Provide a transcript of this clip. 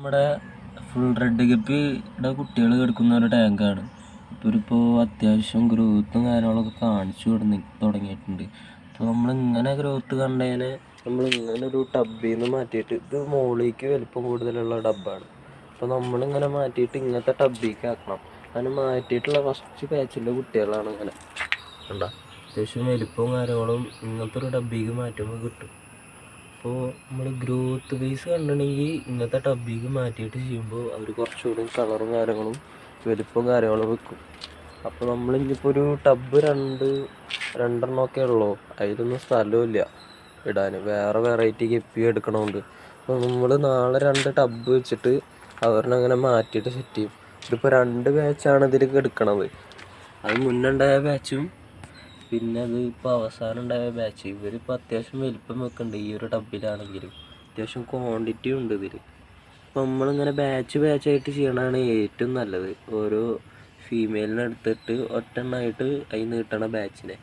നമ്മുടെ full red ഗപ്പിയുടെ കുട്ടികൾ കിടക്കുന്ന ഒരു ടാങ്കാണ്. ഇപ്പോൾ അത്യാവശ്യം ഗ്രോത്തും കാര്യങ്ങളൊക്കെ കാണിച്ചു തുടങ്ങിയിട്ടുണ്ട്. അപ്പോൾ നമ്മളിങ്ങനെ ഗ്രോത്ത് കണ്ടതിന് നമ്മളിങ്ങനെ ഒരു ടബിൽ നിന്ന് മാറ്റിയിട്ട്, ഇത് മുകളിലേക്ക് വലിപ്പം കൂടുതലുള്ള ഡബ്ബാണ്. അപ്പോൾ നമ്മളിങ്ങനെ മാറ്റിയിട്ട് ഇങ്ങനത്തെ ടബിലേക്ക് ആക്കണം. അങ്ങനെ മാറ്റിയിട്ടുള്ള ഫസ്റ്റ് ബാച്ചിലെ കുട്ടികളാണ് ഇങ്ങനെ കണ്ട അത്യാവശ്യം വലിപ്പവും കാര്യങ്ങളും ഇങ്ങനത്തെ ഒരു ഡബ്ബിക്ക് മാറ്റുമ്പോൾ കിട്ടും. അപ്പോൾ നമ്മൾ ഗ്രോത്ത് ബേസ് കണ്ടിട്ടുണ്ടെങ്കിൽ ഇങ്ങനത്തെ ടബിക്ക് മാറ്റിയിട്ട് ചെയ്യുമ്പോൾ അവർ കുറച്ചുകൂടി കളറും കാര്യങ്ങളും വലിപ്പവും കാര്യങ്ങളും വെക്കും. അപ്പോൾ നമ്മളിപ്പോൾ ഒരു ടബ് രണ്ടെണ്ണമൊക്കെ ഉള്ളൂ, അതിലൊന്നും സ്ഥലമില്ല ഇടാൻ, വേറെ വെറൈറ്റി ഗപ്പി എടുക്കണമുണ്ട്. അപ്പോൾ നമ്മൾ നാളെ 2 ടബ് വെച്ചിട്ട് അവരിനങ്ങനെ മാറ്റിയിട്ട് സെറ്റ് ചെയ്യും. ഇതിപ്പോൾ 2 ബാച്ചാണ് ഇതിലേക്ക് എടുക്കണത്. അത് മുന്നുണ്ടായ ബാച്ചും പിന്നെ അത് ഇപ്പോൾ അവസാനം ഉണ്ടായ ബാച്ച്. ഇവരിപ്പോൾ അത്യാവശ്യം വലിപ്പം വെക്കുന്നുണ്ട് ഈ ഒരു ടബിലാണെങ്കിലും, അത്യാവശ്യം ക്വാണ്ടിറ്റി ഉണ്ട് ഇതിൽ. അപ്പോൾ നമ്മളിങ്ങനെ ബാച്ചായിട്ട് ചെയ്യണതാണ് ഏറ്റവും നല്ലത്. ഓരോ ഫീമെയിലിനെ എടുത്തിട്ട് ഒറ്റ എണ്ണമായിട്ട് അതിൽ നിന്ന് കിട്ടണ ബാച്ചിനെ